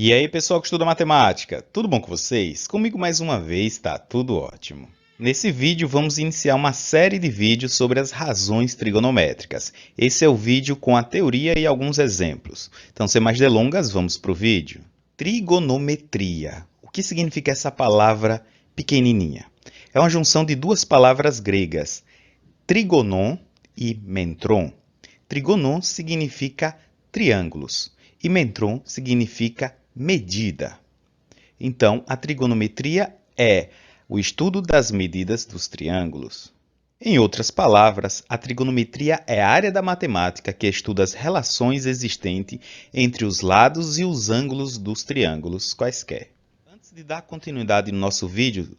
E aí, pessoal que estuda matemática, tudo bom com vocês? Comigo mais uma vez, tá tudo ótimo. Nesse vídeo vamos iniciar uma série de vídeos sobre as razões trigonométricas. Esse é o vídeo com a teoria e alguns exemplos. Então, sem mais delongas, vamos para o vídeo. Trigonometria. O que significa essa palavra pequenininha? É uma junção de duas palavras gregas, trigonon e mentron. Trigonon significa triângulos e mentron significa medida. Então, a trigonometria é o estudo das medidas dos triângulos. Em outras palavras, a trigonometria é a área da matemática que estuda as relações existentes entre os lados e os ângulos dos triângulos quaisquer. Antes de dar continuidade no nosso vídeo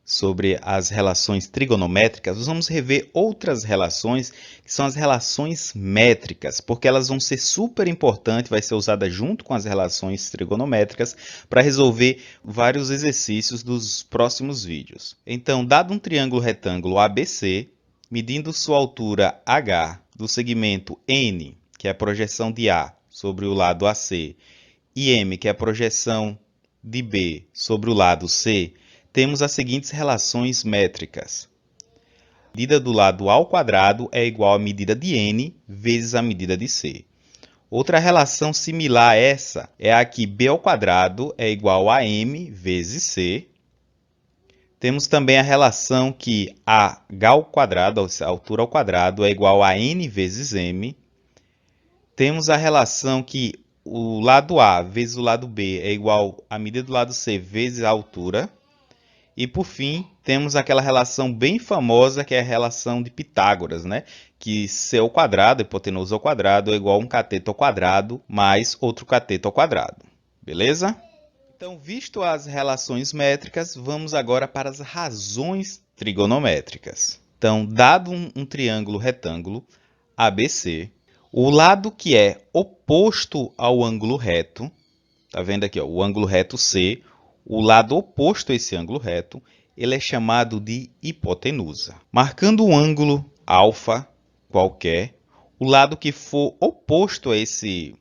sobre as relações trigonométricas, nós vamos rever outras relações, que são as relações métricas, porque elas vão ser super importantes, vai ser usada junto com as relações trigonométricas para resolver vários exercícios dos próximos vídeos. Então, dado um triângulo retângulo ABC, medindo sua altura H do segmento N, que é a projeção de A sobre o lado AC, e M, que é a projeção de B sobre o lado C, temos as seguintes relações métricas. A medida do lado A ao quadrado é igual à medida de N vezes a medida de C. Outra relação similar a essa é a que B ao quadrado é igual a M vezes C. Temos também a relação que H ao quadrado, a altura ao quadrado, é igual a N vezes M. Temos a relação que o lado A vezes o lado B é igual à medida do lado C vezes a altura. E, por fim, temos aquela relação bem famosa, que é a relação de Pitágoras, né? Que C ao quadrado, hipotenusa ao quadrado, é igual a um cateto ao quadrado mais outro cateto ao quadrado. Beleza? Então, visto as relações métricas, vamos agora para as razões trigonométricas. Então, dado um triângulo retângulo ABC, o lado que é oposto ao ângulo reto, tá vendo aqui, ó, o ângulo reto C, o lado oposto a esse ângulo reto, ele é chamado de hipotenusa. Marcando um ângulo alfa qualquer, o lado que for oposto a esse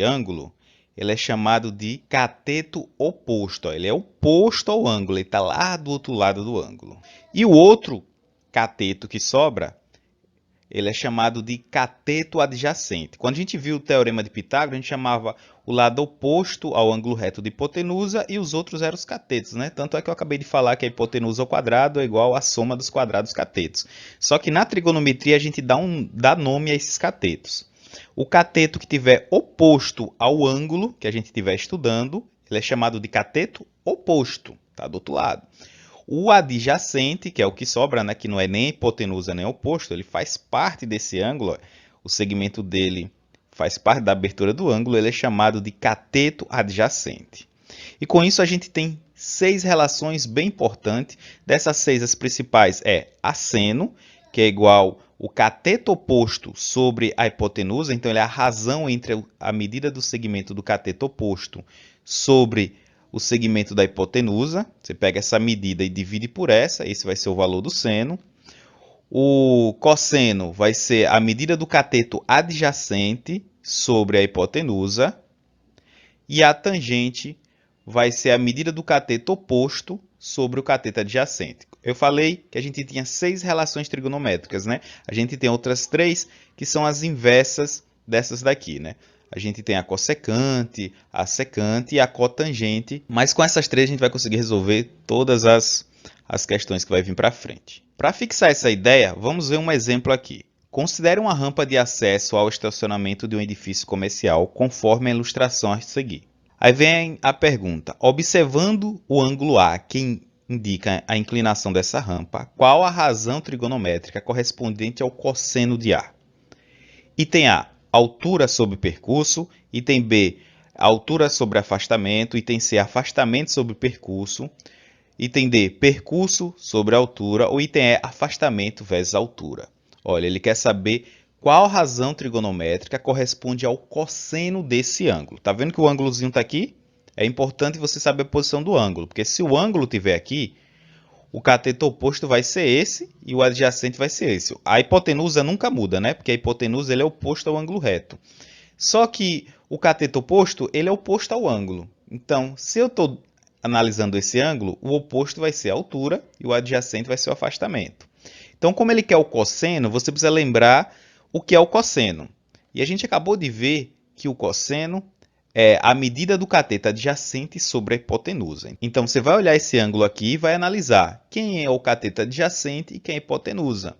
ângulo, ele é chamado de cateto oposto. Ele é oposto ao ângulo, ele está lá do outro lado do ângulo. E o outro cateto que sobra, ele é chamado de cateto adjacente. Quando a gente viu o teorema de Pitágoras, a gente chamava o lado oposto ao ângulo reto de hipotenusa e os outros eram os catetos, né? Tanto é que eu acabei de falar que a hipotenusa ao quadrado é igual à soma dos quadrados catetos. Só que na trigonometria a gente dá nome a esses catetos. O cateto que tiver oposto ao ângulo que a gente estiver estudando, ele é chamado de cateto oposto, tá do outro lado. O adjacente, que é o que sobra, né, que não é nem hipotenusa nem oposto, ele faz parte desse ângulo, o segmento dele faz parte da abertura do ângulo, ele é chamado de cateto adjacente. E com isso a gente tem 6 relações bem importantes. Dessas 6, as principais é asseno, que é igual o cateto oposto sobre a hipotenusa, então ele é a razão entre a medida do segmento do cateto oposto sobre o segmento da hipotenusa. Você pega essa medida e divide por essa, esse vai ser o valor do seno. O cosseno vai ser a medida do cateto adjacente sobre a hipotenusa. E a tangente vai ser a medida do cateto oposto sobre o cateto adjacente. Eu falei que a gente tinha 6 relações trigonométricas, né? A gente tem outras 3 que são as inversas dessas daqui, né? A gente tem a cossecante, a secante e a cotangente, mas com essas 3 a gente vai conseguir resolver todas as questões que vai vir para frente. Para fixar essa ideia, vamos ver um exemplo aqui. Considere uma rampa de acesso ao estacionamento de um edifício comercial, conforme a ilustração a seguir. Aí vem a pergunta: observando o ângulo A, que indica a inclinação dessa rampa, qual a razão trigonométrica correspondente ao cosseno de A? Item A, altura sobre percurso. Item B, altura sobre afastamento. Item C, afastamento sobre percurso. Item D, percurso sobre altura. Ou item E, afastamento vezes altura. Olha, ele quer saber qual razão trigonométrica corresponde ao cosseno desse ângulo. Tá vendo que o ângulozinho está aqui? É importante você saber a posição do ângulo, porque se o ângulo estiver aqui, o cateto oposto vai ser esse e o adjacente vai ser esse. A hipotenusa nunca muda, né? Porque a hipotenusa ele é oposto ao ângulo reto. Só que O cateto oposto, ele é oposto ao ângulo. Então, se eu estou analisando esse ângulo, o oposto vai ser a altura e o adjacente vai ser o afastamento. Então, como ele quer o cosseno, você precisa lembrar o que é o cosseno. E a gente acabou de ver que o cosseno é a medida do cateto adjacente sobre a hipotenusa. Então, você vai olhar esse ângulo aqui e vai analisar quem é o cateto adjacente e quem é a hipotenusa.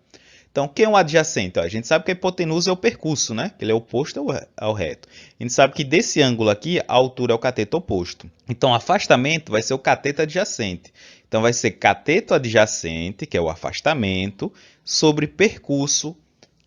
Então, quem é o adjacente? A gente sabe que a hipotenusa é o percurso, né? Ele é oposto ao reto. A gente sabe que desse ângulo aqui, a altura é o cateto oposto. Então, o afastamento vai ser o cateto adjacente. Então, vai ser cateto adjacente, que é o afastamento, sobre percurso,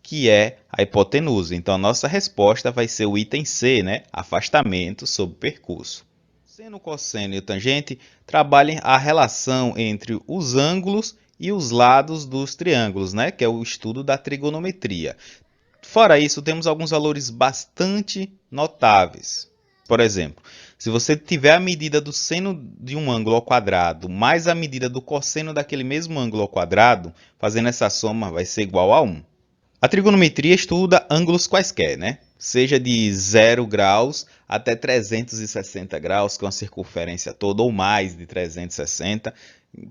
que é a hipotenusa. Então, a nossa resposta vai ser o item C, né? Afastamento sobre percurso. Seno, cosseno e o tangente trabalham a relação entre os ângulos e os lados dos triângulos, né? Que é o estudo da trigonometria. Fora isso, temos alguns valores bastante notáveis. Por exemplo, se você tiver a medida do seno de um ângulo ao quadrado mais a medida do cosseno daquele mesmo ângulo ao quadrado, fazendo essa soma vai ser igual a 1. A trigonometria estuda ângulos quaisquer, né? Seja de 0 graus até 360 graus, que é uma circunferência toda, ou mais de 360,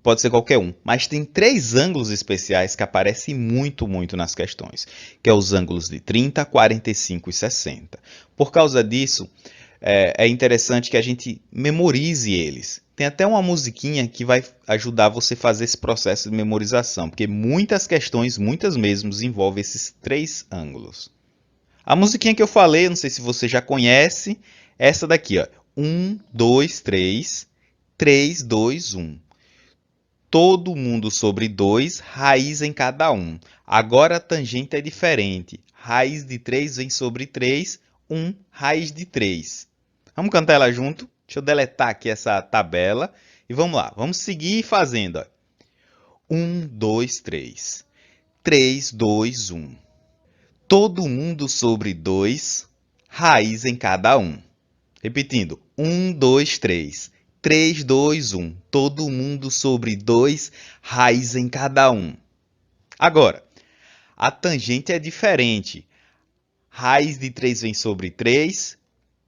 pode ser qualquer um. Mas tem 3 ângulos especiais que aparecem muito nas questões, que é os ângulos de 30, 45 e 60. Por causa disso, é interessante que a gente memorize eles. Tem até uma musiquinha que vai ajudar você a fazer esse processo de memorização, porque muitas questões, muitas mesmo, envolvem esses 3 ângulos. A musiquinha que eu falei, não sei se você já conhece, é essa daqui, ó. 1, 2, 3, 3, 2, 1. Todo mundo sobre 2, raiz em cada um. Agora a tangente é diferente. Raiz de 3 vem sobre 3, 1, raiz de 3. Vamos cantar ela junto? Deixa eu deletar aqui essa tabela. E vamos lá, vamos seguir fazendo. 1, 2, 3. 3, 2, 1. Todo mundo sobre 2, raiz em cada um. Repetindo. 1, 2, 3. 3, 2, 1. Todo mundo sobre 2, raiz em cada um. Agora, a tangente é diferente. Raiz de 3 vem sobre 3,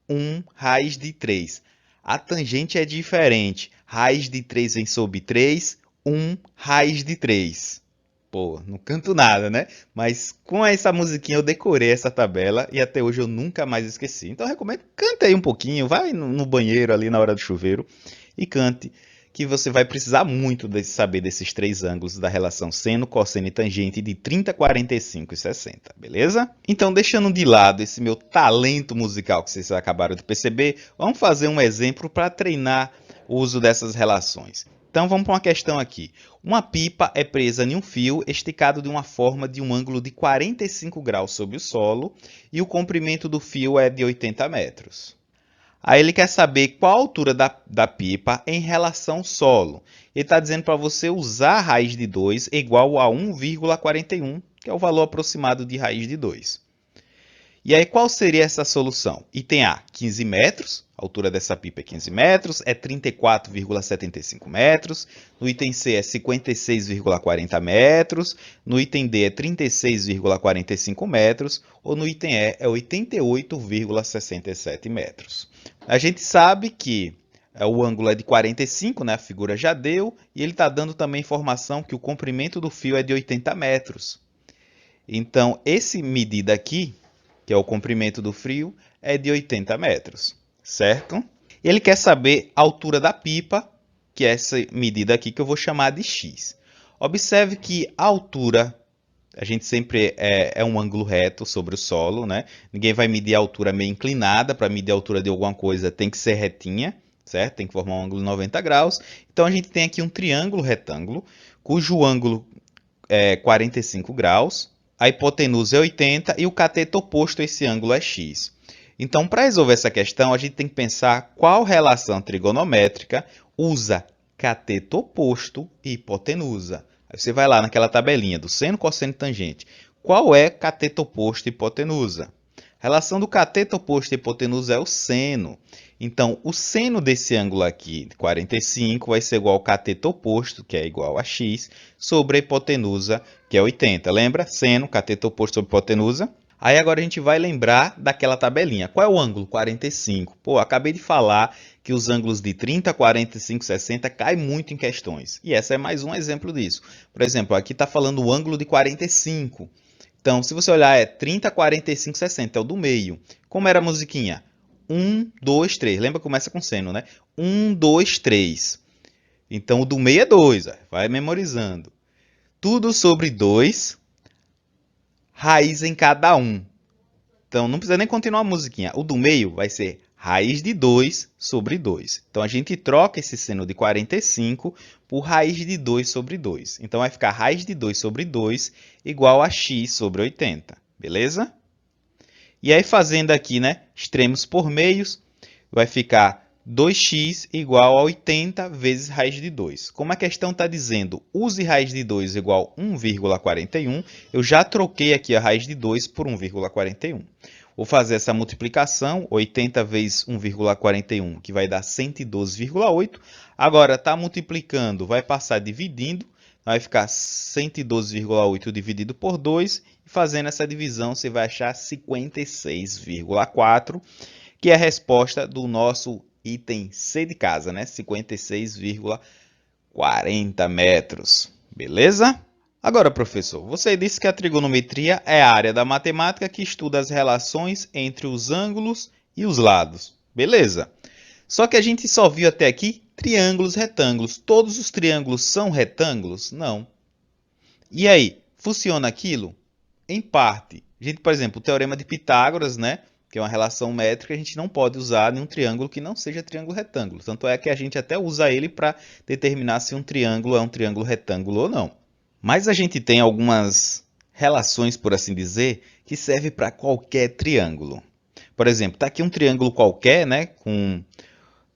1, raiz de 3. A tangente é diferente. Raiz de 3 vem sobre 3, 1, raiz de 3. Pô, não canto nada, né? Mas com essa musiquinha eu decorei essa tabela e até hoje eu nunca mais esqueci. Então eu recomendo, cante aí um pouquinho, vai no banheiro ali na hora do chuveiro e cante, que você vai precisar muito de saber desses 3 ângulos da relação seno, cosseno e tangente de 30, 45 e 60, beleza? Então, deixando de lado esse meu talento musical que vocês acabaram de perceber, vamos fazer um exemplo para treinar o uso dessas relações. Então, vamos para uma questão aqui. Uma pipa é presa em um fio esticado de uma forma de um ângulo de 45 graus sobre o solo e o comprimento do fio é de 80 metros. Aí ele quer saber qual a altura da pipa em relação ao solo. Ele está dizendo para você usar a raiz de 2 igual a 1,41, que é o valor aproximado de raiz de 2. E aí, qual seria essa solução? Item A, 15 metros. A altura dessa pipa é 15 metros, é 34,75 metros. No item C é 56,40 metros. No item D é 36,45 metros. Ou no item E é 88,67 metros. A gente sabe que o ângulo é de 45, né? A figura já deu. E ele está dando também informação que o comprimento do fio é de 80 metros. Então, essa medida aqui, que é o comprimento do fio, é de 80 metros, certo? Ele quer saber a altura da pipa, que é essa medida aqui que eu vou chamar de x. Observe que a altura, a gente sempre é um ângulo reto sobre o solo, né? Ninguém vai medir a altura meio inclinada. Para medir a altura de alguma coisa tem que ser retinha, certo? Tem que formar um ângulo de 90 graus. Então, a gente tem aqui um triângulo retângulo, cujo ângulo é 45 graus. A hipotenusa é 80 e o cateto oposto a esse ângulo é x. Então, para resolver essa questão, a gente tem que pensar qual relação trigonométrica usa cateto oposto e hipotenusa. Aí você vai lá naquela tabelinha do seno, cosseno e tangente. Qual é cateto oposto e hipotenusa? A relação do cateto oposto e hipotenusa é o seno. Então, o seno desse ângulo aqui, de 45, vai ser igual ao cateto oposto, que é igual a x, sobre a hipotenusa, que é 80. Lembra? Seno, cateto oposto sobre hipotenusa. Aí agora a gente vai lembrar daquela tabelinha. Qual é o ângulo? 45. Pô, acabei de falar que os ângulos de 30, 45, 60 caem muito em questões. E essa é mais um exemplo disso. Por exemplo, aqui está falando o ângulo de 45. Então, se você olhar, é 30, 45, 60, é o do meio. Como era a musiquinha? 1, 2, 3. Lembra que começa com seno, né? 1, 2, 3. Então, o do meio é 2. Vai memorizando. Tudo sobre 2, raiz em cada um. Então, não precisa nem continuar a musiquinha. O do meio vai ser raiz de 2 sobre 2. Então, a gente troca esse seno de 45 por raiz de 2 sobre 2. Então, vai ficar raiz de 2 sobre 2 igual a x sobre 80. Beleza? E aí, fazendo aqui, né, extremos por meios, vai ficar 2x igual a 80 vezes raiz de 2. Como a questão está dizendo use raiz de 2 igual a 1,41, eu já troquei aqui a raiz de 2 por 1,41. Vou fazer essa multiplicação, 80 vezes 1,41, que vai dar 112,8. Agora, está multiplicando, vai passar dividindo, vai ficar 112,8 dividido por 2. E fazendo essa divisão, você vai achar 56,4, que é a resposta do nosso item C de casa, né? 56,40 metros. Beleza? Agora, professor, você disse que a trigonometria é a área da matemática que estuda as relações entre os ângulos e os lados. Beleza? Só que a gente só viu até aqui triângulos retângulos. Todos os triângulos são retângulos? Não. E aí, funciona aquilo? Em parte. A gente, por exemplo, o teorema de Pitágoras, né? Que é uma relação métrica, a gente não pode usar nenhum triângulo que não seja triângulo retângulo. Tanto é que a gente até usa ele para determinar se um triângulo é um triângulo retângulo ou não. Mas a gente tem algumas relações, por assim dizer, que servem para qualquer triângulo. Por exemplo, está aqui um triângulo qualquer, né, com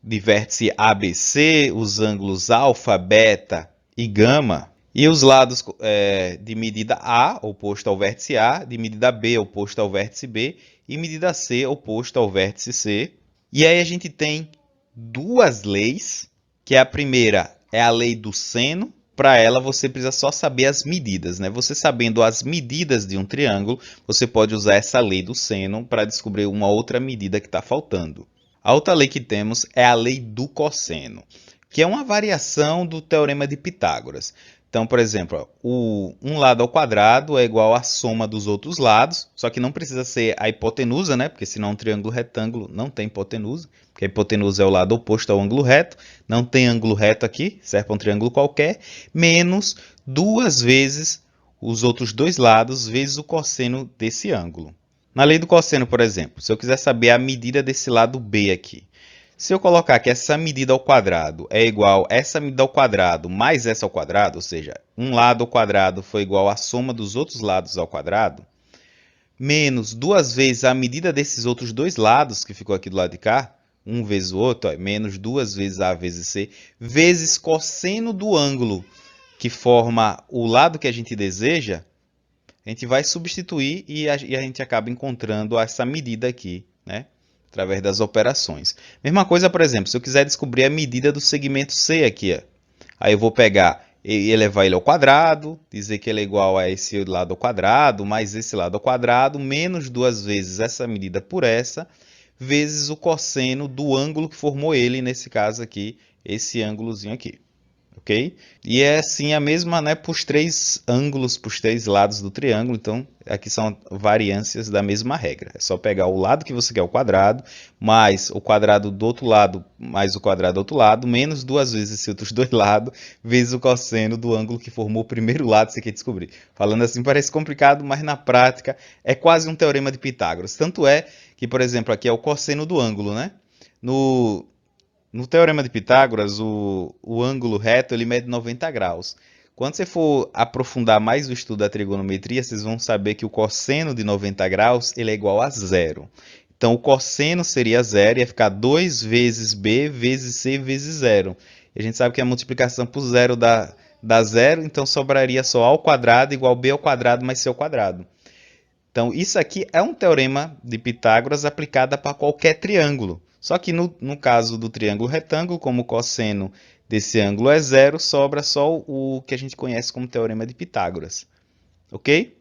de vértice ABC, os ângulos alfa, beta e gama, e os lados de medida A, oposto ao vértice A, de medida B, oposto ao vértice B, e medida C, oposto ao vértice C. E aí a gente tem duas leis, que a primeira é a lei do seno. Para ela, você precisa só saber as medidas, né? Você sabendo as medidas de um triângulo, você pode usar essa lei do seno para descobrir uma outra medida que está faltando. A outra lei que temos é a lei do cosseno, que é uma variação do teorema de Pitágoras. Então, por exemplo, um lado ao quadrado é igual à soma dos outros lados, só que não precisa ser a hipotenusa, né? Porque senão um triângulo retângulo não tem hipotenusa, porque a hipotenusa é o lado oposto ao ângulo reto, não tem ângulo reto aqui, serve para um triângulo qualquer, menos duas vezes os outros dois lados vezes o cosseno desse ângulo. Na lei do cosseno, por exemplo, se eu quiser saber a medida desse lado B aqui, se eu colocar que essa medida ao quadrado é igual a essa medida ao quadrado mais essa ao quadrado, ou seja, um lado ao quadrado foi igual à soma dos outros lados ao quadrado, menos duas vezes a medida desses outros dois lados, que ficou aqui do lado de cá, um vezes o outro, menos duas vezes A vezes C, vezes cosseno do ângulo que forma o lado que a gente deseja, a gente vai substituir e a gente acaba encontrando essa medida aqui, né? Através das operações. Mesma coisa, por exemplo, se eu quiser descobrir a medida do segmento C aqui, ó, aí eu vou pegar e elevar ele ao quadrado, dizer que ele é igual a esse lado ao quadrado, mais esse lado ao quadrado, menos duas vezes essa medida por essa, vezes o cosseno do ângulo que formou ele, nesse caso aqui, esse ângulozinho aqui. Ok? E é assim a mesma, né, para os três ângulos, para os três lados do triângulo. Então, aqui são variâncias da mesma regra. É só pegar o lado que você quer, o quadrado, mais o quadrado do outro lado, mais o quadrado do outro lado, menos duas vezes esses outros dois lados, vezes o cosseno do ângulo que formou o primeiro lado que você quer descobrir. Falando assim parece complicado, mas na prática é quase um teorema de Pitágoras. Tanto é que, por exemplo, aqui é o cosseno do ângulo, né? No teorema de Pitágoras, o ângulo reto ele mede 90 graus. Quando você for aprofundar mais o estudo da trigonometria, vocês vão saber que o cosseno de 90 graus ele é igual a zero. Então, o cosseno seria zero, ia ficar 2 vezes b vezes c vezes zero. E a gente sabe que a multiplicação por zero dá zero, então sobraria só a ao quadrado igual b ao quadrado mais c ao quadrado. Então, isso aqui é um teorema de Pitágoras aplicado para qualquer triângulo. Só que no caso do triângulo retângulo, como o cosseno desse ângulo é zero, sobra só o que a gente conhece como teorema de Pitágoras. Ok?